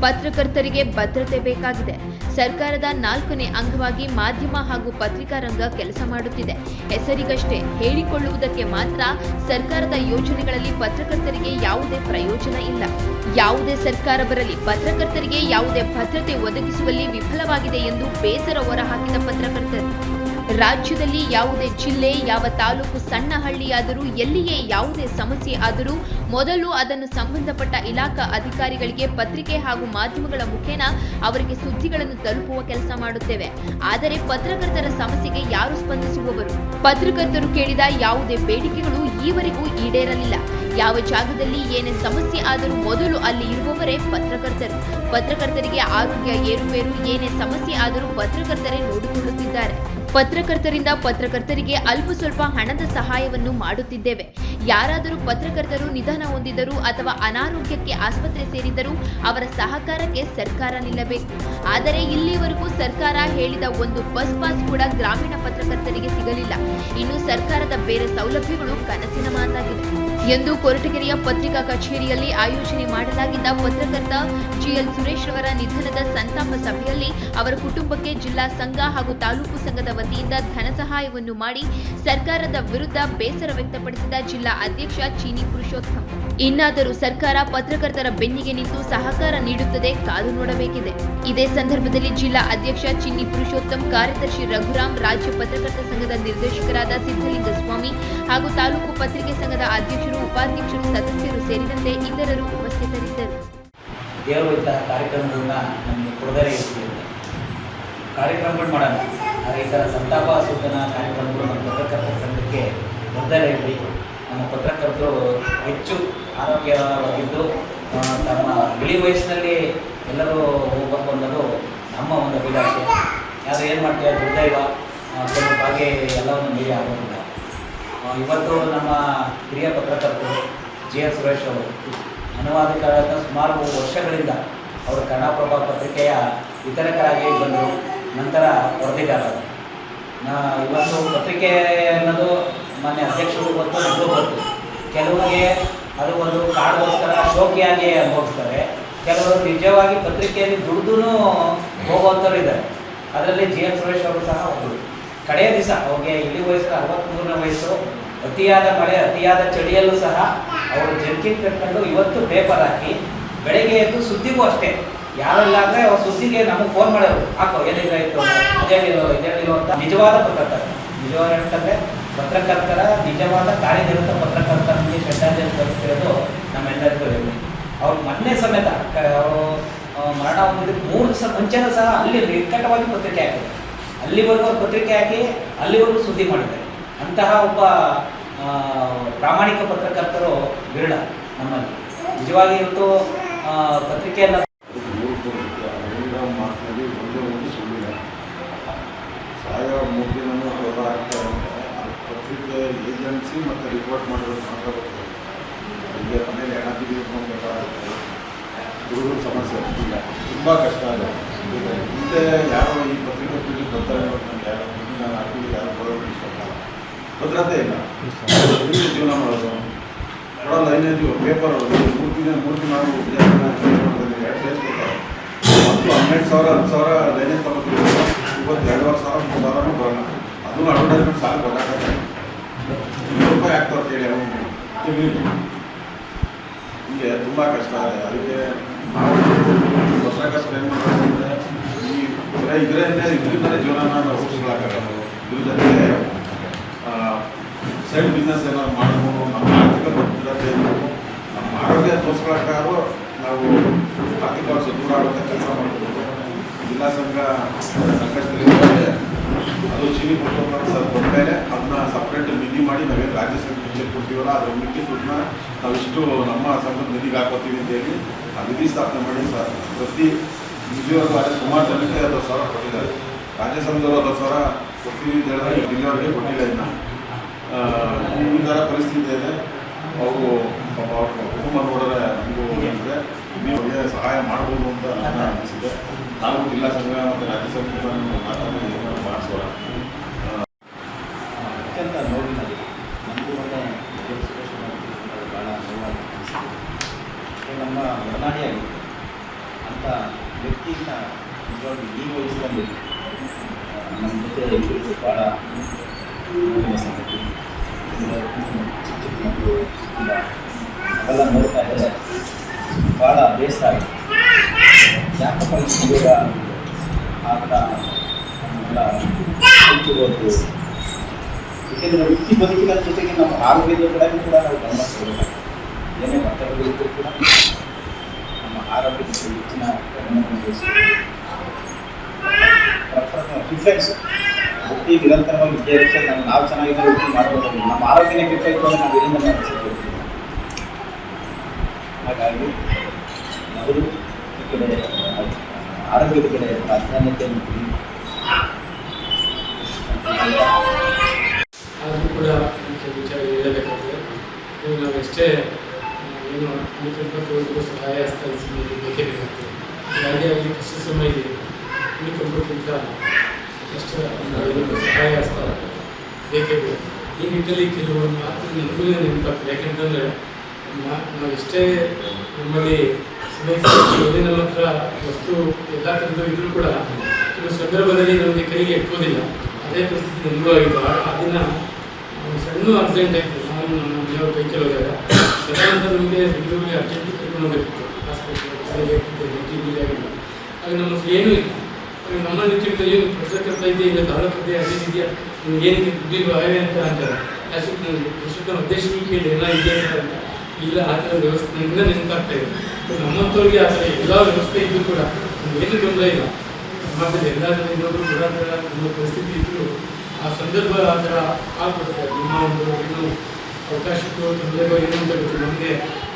ಪತ್ರಕರ್ತರಿಗೆ ಭದ್ರತೆ ಬೇಕಾಗಿದೆ. ಸರ್ಕಾರದ 4ನೇ ಅಂಗವಾಗಿ ಮಾಧ್ಯಮ ಹಾಗೂ ಪತ್ರಿಕಾ ರಂಗ ಕೆಲಸ ಮಾಡುತ್ತಿದೆ. ಹೆಸರಿಗಷ್ಟೇ ಹೇಳಿಕೊಳ್ಳುವುದಕ್ಕೆ ಮಾತ್ರ ಸರ್ಕಾರದ ಯೋಜನೆಗಳಲ್ಲಿ ಪತ್ರಕರ್ತರಿಗೆ ಯಾವುದೇ ಪ್ರಯೋಜನ ಇಲ್ಲ. ಯಾವುದೇ ಸರ್ಕಾರ ಬರಲಿ ಪತ್ರಕರ್ತರಿಗೆ ಯಾವುದೇ ಭದ್ರತೆ ಒದಗಿಸುವಲ್ಲಿ ವಿಫಲವಾಗಿದೆ ಎಂದು ಬೇಸರ ಹೊರಹಾಕಿದ ಪತ್ರಕರ್ತರು ರಾಜ್ಯದಲ್ಲಿ ಯಾವುದೇ ಜಿಲ್ಲೆ, ಯಾವ ತಾಲೂಕು, ಸಣ್ಣ ಹಳ್ಳಿಯಾದರೂ ಎಲ್ಲಿಯೇ ಯಾವುದೇ ಸಮಸ್ಯೆ ಆದರೂ ಮೊದಲು ಅದನ್ನು ಸಂಬಂಧಪಟ್ಟ ಇಲಾಖಾ ಅಧಿಕಾರಿಗಳಿಗೆ ಪತ್ರಿಕೆ ಹಾಗೂ ಮಾಧ್ಯಮಗಳ ಮುಖೇನ ಅವರಿಗೆ ಸುದ್ದಿಗಳನ್ನು ತಲುಪುವ ಕೆಲಸ ಮಾಡುತ್ತೇವೆ. ಆದರೆ ಪತ್ರಕರ್ತರ ಸಮಸ್ಯೆಗೆ ಯಾರು ಸ್ಪಂದಿಸುವವರು? ಪತ್ರಕರ್ತರು ಕೇಳಿದ ಯಾವುದೇ ಬೇಡಿಕೆಗಳು ಈವರೆಗೂ ಈಡೇರಲಿಲ್ಲ. ಯಾವ ಜಾಗದಲ್ಲಿ ಏನೇ ಸಮಸ್ಯೆ ಆದರೂ ಮೊದಲು ಅಲ್ಲಿ ಇರುವವರೇ ಪತ್ರಕರ್ತರು. ಪತ್ರಕರ್ತರಿಗೆ ಆರೋಗ್ಯ ಏರುಪೇರು ಏನೇ ಸಮಸ್ಯೆ ಆದರೂ ಪತ್ರಕರ್ತರೇ ನೋಡಿಕೊಳ್ಳುತ್ತಿದ್ದಾರೆ. ಪತ್ರಕರ್ತರಿಂದ ಪತ್ರಕರ್ತರಿಗೆ ಅಲ್ಪ ಸ್ವಲ್ಪ ಹಣದ ಸಹಾಯವನ್ನು ಮಾಡುತ್ತಿದ್ದೇವೆ. ಯಾರಾದರೂ ಪತ್ರಕರ್ತರು ನಿಧನ ಹೊಂದಿದರೂ ಅಥವಾ ಅನಾರೋಗ್ಯಕ್ಕೆ ಆಸ್ಪತ್ರೆ ಸೇರಿದರೂ ಅವರ ಸಹಕಾರಕ್ಕೆ ಸರ್ಕಾರ ನಿಲ್ಲಬೇಕು. ಆದರೆ ಇಲ್ಲಿವರೆಗೂ ಸರ್ಕಾರ ಹೇಳಿದ ಒಂದು ಬಸ್ ಪಾಸ್ ಕೂಡ ಗ್ರಾಮೀಣ ಪತ್ರಕರ್ತರಿಗೆ ಸಿಗಲಿಲ್ಲ. ಇನ್ನು ಸರ್ಕಾರದ ಬೇರೆ ಸೌಲಭ್ಯಗಳು ಕನಸಿನ ಮಾತಾಗಿದೆ ಎಂದು ಕೊರಟಗೆರೆಯ ಪತ್ರಿಕಾ ಕಚೇರಿಯಲ್ಲಿ ಆಯೋಜನೆ ಮಾಡಲಾಗಿದ್ದ ಪತ್ರಕರ್ತ ಜಿಎಲ್ ಸುರೇಶ್ ರವರ ನಿಧನದ ಸಂತಾಪ ಸಭೆಯಲ್ಲಿ ಅವರ ಕುಟುಂಬಕ್ಕೆ ಜಿಲ್ಲಾ ಸಂಘ ಹಾಗೂ ತಾಲೂಕು ಸಂಘದ ವತಿಯಿಂದ ಧನ ಸಹಾಯವನ್ನು ಮಾಡಿ ಸರ್ಕಾರದ ವಿರುದ್ಧ ಬೇಸರ ವ್ಯಕ್ತಪಡಿಸಿದ ಜಿಲ್ಲಾ ಅಧ್ಯಕ್ಷ ಚೀನಿ ಪುರುಷೋತ್ತಮ್. ಇನ್ನಾದರೂ ಸರ್ಕಾರ ಪತ್ರಕರ್ತರ ಬೆನ್ನಿಗೆ ನಿಂತು ಸಹಕಾರ ನೀಡುತ್ತದೆ, ಕಾದು ನೋಡಬೇಕಿದೆ. ಇದೇ ಸಂದರ್ಭದಲ್ಲಿ ಜಿಲ್ಲಾ ಅಧ್ಯಕ್ಷ ಚಿನ್ನಿ ಪುರುಷೋತ್ತಮ್, ಕಾರ್ಯದರ್ಶಿ ರಘುರಾಮ್, ರಾಜ್ಯ ಪತ್ರಕರ್ತ ಸಂಘದ ನಿರ್ದೇಶಕರಾದ ಸಿದ್ದಲಿಂಗ ಸ್ವಾಮಿ ಹಾಗೂ ತಾಲೂಕು ಪತ್ರಿಕೆ ಸಂಘದ ಅಧ್ಯಕ್ಷರು, ಉಪಾಧ್ಯಕ್ಷರು, ಸದಸ್ಯರು ಸೇರಿದಂತೆ ಇತರರು ಉಪಸ್ಥಿತರಿದ್ದರು. ದೇವರು ಇಂತಹ ಕಾರ್ಯಕ್ರಮಗಳನ್ನ ನಮಗೆ ಕೊಡದೇ ಇರ್ತೀವಿ. ಕಾರ್ಯಕ್ರಮಗಳು ಮಾಡೋಣ, ಆದರೆ ಈ ಥರ ಸಂತಾಪ ಸೂಚನಾ ಕಾರ್ಯಕ್ರಮಗಳು ನಮ್ಮ ಪತ್ರಕರ್ತರ ಸಂಘಕ್ಕೆ ಬರ್ದೇ ಇರಲಿ. ನಮ್ಮ ಪತ್ರಕರ್ತರು ಹೆಚ್ಚು ಆರೋಗ್ಯವಾಗಿದ್ದು ತಮ್ಮ ಇಳಿ ವಯಸ್ಸಿನಲ್ಲಿ ಎಲ್ಲರೂ ಹೋಗ್ಬೇಕು ಅನ್ನೋದು ನಮ್ಮ ಒಂದು ಅಭಿಲಾಷೆ. ಯಾರು ಏನು ಮಾಡ್ತೀವಿ ದುರ್ದೈವ ಸ್ವಲ್ಪ ಹಾಗೆ ಎಲ್ಲವನ್ನು ಮೀರಿ ಆಗೋದಿಲ್ಲ. ಇವತ್ತು ನಮ್ಮ ಹಿರಿಯ ಪತ್ರಕರ್ತರು ಜಿಎಲ್ ಸುರೇಶ್ ಅವರು ಅನುವಾದಕರಾದ ಸುಮಾರು ವರ್ಷಗಳಿಂದ ಅವರು ಕನ್ನಡಪ್ರಭ ಪತ್ರಿಕೆಯ ವಿತರಕರಾಗಿ ಬಂದರು. ನಂತರ ವರದಿಗಾರರು. ಇವತ್ತು ಪತ್ರಿಕೆ ಅನ್ನೋದು ಮಾನ್ಯ ಅಧ್ಯಕ್ಷರು ಗೊತ್ತು, ನಮಗೂ ಗೊತ್ತು. ಕೆಲವರಿಗೆ ಅದು ಒಂದು ಕಾಡುಗೋಸ್ಕರ ಶೋಕಿಯಾಗಿ ಅನುಭವಿಸ್ತಾರೆ. ಕೆಲವರು ನಿಜವಾಗಿ ಪತ್ರಿಕೆಯಲ್ಲಿ ದುಡ್ದು ಹೋಗುವಂಥವ್ರು ಇದ್ದಾರೆ. ಅದರಲ್ಲಿ ಜಿಎಲ್ ಸುರೇಶ್ ಅವರು ಸಹ ಒಬ್ಬರು. ಕಡೆಯ ದಿವಸ ಅವ್ರಿಗೆ ಇಳಿ ವಯಸ್ಸು 63ನೇ ವಯಸ್ಸು, ಅತಿಯಾದ ಮಳೆ ಅತಿಯಾದ ಚಳಿಯಲ್ಲೂ ಸಹ ಅವರು ಜರ್ಕಿನ್ ಕಟ್ಕೊಂಡು ಇವತ್ತು ಪೇಪರ್ ಹಾಕಿ ಬೆಳಗ್ಗೆ ಎದ್ದು ಸುದ್ದಿಗೂ ಅಷ್ಟೇ ಯಾರೆಲ್ಲ ಅಂದರೆ ಅವ್ರ ಸುದ್ದಿಗೆ ನಮಗೆ ಫೋನ್ ಮಾಡೋರು, ಹಾಕೋ ಏನಿಲ್ಲ ಇದೇನಿರೋ ಅಂತ. ನಿಜವಾದ ಪತ್ರಕರ್ತ, ನಿಜವಾದ ಹೇಳ್ತಂದರೆ ಪತ್ರಕರ್ತರ ನಿಜವಾದ ಕಾರ್ಯನಿರತ ಪತ್ರಕರ್ತರಿಗೆ ಶ್ರದ್ಧಾಂಜಲಿ ಸಲ್ಲಿಸಿರೋದು ನಮ್ಮೆಲ್ಲರಿಗೂ ಹೇಳಿ. ಅವ್ರು ಮೊನ್ನೆ ಸಮೇತ ಅವರು ಮರಣ ಹೊಂದಿದ್ದಕ್ಕೆ 3 ದಿವಸ ಮುಂಚೆನೂ ಸಹ ಅಲ್ಲಿ ನಿಕಟವಾಗಿ ಪತ್ರಿಕೆ ಹಾಕಿದ್ದಾರೆ. ಅಲ್ಲಿವರೆಗೂ ಅವ್ರು ಪತ್ರಿಕೆ ಹಾಕಿ ಅಲ್ಲಿವರೆಗೂ ಸುದ್ದಿ ಮಾಡಿದ್ದಾರೆ. ಅಂತಹ ಒಬ್ಬ ಪ್ರಾಮಾಣಿಕ ಪತ್ರಕರ್ತರು ವಿರಳ ನಮ್ಮಲ್ಲಿ. ನಿಜವಾಗಿ ಇವತ್ತು ಪತ್ರಿಕೆಯನ್ನು ಮಾತಿನಲ್ಲಿ ಒಂದೇ ಒಂದು ಸುಳ್ಳಿಲ್ಲ. ಸಾಯೋ ಮುಗಿನನ್ನು ಹೊರಹಾಕ್ತಾರೆ ಅಂದರೆ ಪತ್ರಿಕೆ ಏಜೆನ್ಸಿ ಮತ್ತು ರಿಪೋರ್ಟ್ ಮಾಡೋದು ಮಾತ್ರ ಬರ್ತದೆ. ಈಗ ಮನೇಲಿ ಹಣ ಬಿದ್ದಿಕೊಂಡು ಬೇಕಾಗುತ್ತೆ. ಹುಡುಗರ ಸಮಸ್ಯೆ ಇಲ್ಲ, ತುಂಬ ಕಷ್ಟ ಇದೆ. ಮುಂದೆ ಯಾರೋ ಈ ಪತ್ರಿಕೆ ಫೀಲ್ಡಿಗೆ ಬರ್ತಾರೆ ಅನ್ನೋದು ನನಗೆ ಯಾರು ನಾನು ಹಾಕಿದ್ದು ಯಾರು ಬರೋದು ಇಷ್ಟ ಇಲ್ಲ. ಭದ್ರತೆ ಇಲ್ಲ, ಜೀವನ ಮಾಡೋದು ಕೊಡೋಲ್ಲ. ಏನಾಯ್ತು ಪೇಪರ್ ಮೂರ್ತಿ ನಾವು 2 ಡೇಸ್ ಕೊಡ್ತಾರೆ. ಮತ್ತು 12,000 10,000 ಲೈನೇ ತಗೋತೀವಿ. ಇವತ್ತು 2,500 3,000 ಬರೋಣ. ಅದನ್ನು ಅಡ್ವರ್ಟೈಸ್ಮೆಂಟ್ ಸಾಲ ಗೊತ್ತಾಗತ್ತೆ. ₹100 ಆಗ್ತಾವೆ ಹೇಳಿ ಅವನು ತಿಂಗಳಿಗೆ. ಹೀಗೆ ತುಂಬ ಕಷ್ಟ ಇದೆ. ಅದಕ್ಕೆ ನಾವು ಹೊಸ ಕಷ್ಟ ಏನು ಮಾಡೋದಂದರೆ ಇದರಿಂದಲೇ ಜೀವನನ ನಾವು ರೂಪಿಸ್ಕೊಳ್ಳೋಕ್ಕಾಗಲ್ಲ. ಇದ್ರ ಜೊತೆಗೆ ಸೈಡ್ ಬಿಸ್ನೆಸ್ ಏನಾದ್ರು ಮಾಡ್ಬೋದು. ನಮ್ಮ ಆರ್ಥಿಕ ಭದ್ರತೆ ಇರಬೇಕು. ನಮ್ಮ ಆರೋಗ್ಯ ತೋರಿಸ್ಕೊಳ್ಳೋಕ್ಕಾದ್ರೂ ನಾವು ಆರ್ಥಿಕವಾಗಿ ಸದೃಢ ಆಗುವಂಥ ಕೆಲಸ ಮಾಡ್ಬೋದು. ಜಿಲ್ಲಾ ಸಂಘ ಸಂಕಷ್ಟದಲ್ಲಿ ಅದು ಚೀನಿ ಪುರುಷೋತ್ತಮ ಸರ್ ಕೊಟ್ಟಮೇಲೆ ಅದನ್ನ ಸಪ್ರೇಟ್ ನಿಧಿ ಮಾಡಿ ನಾವೇನು ರಾಜ್ಯ ಸಂಘ ಚೆಕ್ ಕೊಡ್ತೀವಲ್ಲ ಅದ್ರ ಮಿಕ್ಕಿ ದುಡ್ಡನ್ನ ನಾವಿಷ್ಟು ನಮ್ಮ ಸಂಘದ ನಿಧಿಗೆ ಹಾಕೋತೀವಿ ಅಂತ ಹೇಳಿ ಆ ನಿಧಿ ಸ್ಥಾಪನೆ ಮಾಡಿ ಸರ್ ಪ್ರತಿ ನಿಧಿಯವರು ಅದೇ ಸುಮಾರು ಜನಕ್ಕೆ 10,000 ಕೊಟ್ಟಿದ್ದಾರೆ. ರಾಜ್ಯ ಸಂಘದವರು 10,000 ಕೊಡ್ತೀವಿ ಅಂತ ಹೇಳಿದ್ರೆ ಜಿಲ್ಲೆಯವರಿಗೆ ಕೊಟ್ಟಿಲ್ಲ. ಇನ್ನು ಈ ಥರ ಪರಿಸ್ಥಿತಿ ಇದೆ. ಅವರು ಪಾಪ ಅವ್ರ ಕುಟುಂಬ ನೋಡಿದ್ರೆ ನಮಗೂ ಅಂದರೆ ನೀವು ಅವ್ರಿಗೆ ಸಹಾಯ ಮಾಡ್ಬೋದು ಅಂತ ನನ್ನ ಅನಿಸಿದೆ. ನಾವು ಜಿಲ್ಲಾ ಸಂಘ ಮತ್ತು ರಾಜ್ಯ ಸಂಘವನ್ನು ಮಾತಾಡಿ ಏನಾದ್ರು ಮಾಡಿಸೋಣ. ಅತ್ಯಂತ ನೋವಿನಲ್ಲಿ ನಮಗೂ ಮೊನ್ನೆ ಭಾಳ ನೋವಾಗಿ ನಮ್ಮ ಒಡನಾಡಿಯಾಗಿ ಅಂಥ ಅಂಥ ವ್ಯಕ್ತಿನ ನಿಜವಾಗಿ ಈ ವಯಸ್ಸಲ್ಲಿ ನಮ್ಮ ಜೊತೆ ಇಬ್ಬರಿಗೂ ಭಾಳ ನೋವಿನ ಸಂಗತಿ. ಚಿಕ್ಕ ಚಿಕ್ಕ ಮಕ್ಕಳು ಇಲ್ಲ ಅವೆಲ್ಲ ನೋಡ್ತಾ ಇದ್ದರೆ ಭಾಳ ಬೇಸರ ಆಗಿದೆ. ಯಾಕಪ್ಪ ಇಷ್ಟು ಬೇಗ ಆ ಥರ ನಮ್ಮೆಲ್ಲ ಕಲ್ತಿರೋದು. ಏಕೆಂದರೆ ವೃತ್ತಿ ಬದುಕಿನ ಜೊತೆಗೆ ನಮ್ಮ ಆರೋಗ್ಯದ ಕಡೆಗೂ ಕೂಡ ನಾವು ಗಮನ ಕೊಡಬೇಕಾಗ್ತದೆ. ಏನೇ ಒತ್ತಡಗಳಿದ್ದರೂ ಕೂಡ ನಮ್ಮ ಆರೋಗ್ಯದ ಹೆಚ್ಚಿನ ಗಮನವನ್ನು ವಹಿಸಬೇಕು. ಡಿಫೆನ್ಸ್ ವೃತ್ತಿ ನಿರಂತರವಾಗಿ ಇದ್ದೇ ಇರುತ್ತೆ. ನಾವು ಚೆನ್ನಾಗಿದ್ದರೆ ವೃತ್ತಿ ಮಾಡ್ಬೋದು. ನಮ್ಮ ಆರೋಗ್ಯನೇ ಕೆಟ್ಟಾಯಿತು ಅಂದರೆ ನಾವು ಎಲ್ಲಿಂದ ಮಾಡಿಸಬೇಕು. ಹಾಗಾಗಿ ಮೊದಲು ಈ ಕಡೆ ಆರೋಗ್ಯದ ಕಡೆ ಪ್ರಾಧಾನ್ಯತೆಯನ್ನು ಕೊಡಿ. ಆದರೂ ಕೂಡ ವಿಚಾರ ಹೇಳಬೇಕಾದ್ರೆ ಇವು ನಾವು ಎಷ್ಟೇ ಏನು ಅನುಕಂಪಕ್ಕೂ ಸಹಾಯ ಹಸ್ತ ಬೇಕೇ ಬೇಕಾಗ್ತದೆ. ಯಾವುದೇ ಆಗಲಿ ಕಷ್ಟ ಸಮಯ ಇದೆ, ಅನುಕಂಪಕ್ಕಿಂತ ಕಷ್ಟ ಏನಕ್ಕೆ ಸಹಾಯ ಹಸ್ತ ಬೇಕೇ ಬೇಕು. ಈ ನಿಟ್ಟಲ್ಲಿ ಕೆಲವು ಮಾತು ನನಗೂ ನೆನಪಾಗ್ತದೆ. ಯಾಕೆಂತಂದರೆ ನಾವು ಎಷ್ಟೇ ನಮ್ಮಲ್ಲಿ ಸಮಸ್ಯೆ ನಮ್ಮ ಹತ್ರ ವಸ್ತು ಎಲ್ಲ ಥರದ್ದು ಇದ್ರೂ ಕೂಡ ಕೆಲವು ಸಂದರ್ಭದಲ್ಲಿ ನಮಗೆ ಕೈಗೆ ಎಟ್ಕೋದಿಲ್ಲ. ಅದೇ ಪರಿಸ್ಥಿತಿ ನನಗೂ ಆಗಿದ್ದು. ಆ ದಿನ ಸಣ್ಣ ಆಕ್ಸಿಡೆಂಟ್ ಆಯಿತು. ನಾನು ನಮ್ಮ ಮನೆಯವ್ರ ಬೈಕಲ್ಲಿ ಹೋದಾಗ ಸಡನ್ ನಮಗೆ ಬೆಂಗಳೂರಿಗೆ ಅರ್ಜೆಂಟ್ ಕರ್ಕೊಂಡು ಹೋಗಬೇಕಿತ್ತು ಹಾಸ್ಪಿಟಲ್ಗೆ ಆಗಿಲ್ಲ. ಆಗ ನಮ್ಮ ಏನೂ ಇಲ್ಲ. ನಮ್ಮ ನಿಟ್ಟಿನಲ್ಲಿ ಪತ್ರಕರ್ತ ಇದೆ ಇಲ್ಲ ತಾಲೂಕತೆ ಅದೇನಿದೆಯಾ ನಿಮ್ಗೆ ಏನಕ್ಕೆ ದುಡ್ಡಿಲ್ವ ಅಂತ ಅಂತಾರೆ. ಅಷ್ಟೊತ್ತ ಅಧ್ಯಕ್ಷರು ಕೇಳಿ ಎಲ್ಲ ಇದೆಯಾ ಅಂತ. ಇಲ್ಲ ಆ ಥರ ವ್ಯವಸ್ಥೆ ಇಂದ ನೆನಪಾಗ್ತಾ ಇದೆ. ನಮ್ಮಂಥವ್ರಿಗೆ ಆ ಥರ ಎಲ್ಲ ವ್ಯವಸ್ಥೆ ಇದ್ದರೂ ಕೂಡ ಏನು ತೊಂದರೆ ಇಲ್ಲ. ಸಮಾಜದಲ್ಲಿ ಎಲ್ಲ ಜನ ಇನ್ನೊಬ್ರು ಕೂಡ ನಮ್ಮ ಪರಿಸ್ಥಿತಿ ಇದ್ದರೂ ಆ ಸಂದರ್ಭ ಆ ಥರ ಆಗ್ಬಿಡ್ತಾರೆ. ನಿಮ್ಮ ಒಂದು ಏನು ಅವಕಾಶಕ್ಕೂ ತೊಂದರೆಗೋ ಏನು ಅಂತ ಗೊತ್ತು. ನಮಗೆ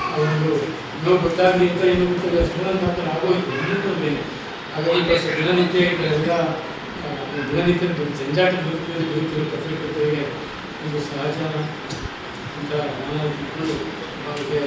ಆ ಒಂದು ಇನ್ನೂ ಗೊತ್ತಾಗಲಿ ಅಂತ ಏನು ಗೊತ್ತಿಲ್ಲ ಸುಮ್ಮನೆ ಆ ಥರ ಆಗೋಯ್ತು ಇನ್ನೂ ಮೇಲೆ. ಹಾಗಾಗಿ ದಿನನಿತ್ಯ ಎಲ್ಲ ದಿನನಿತ್ಯದ ಜಂಜಾಟ ಬದುಕಿರೋ ಪತ್ರಿಕರ್ತರಿಗೆ ಇದು ಸಹಜ ಅಂತ ನಾನು ತಿಳ್ಕೊಂಡು ಅವರಿಗೆ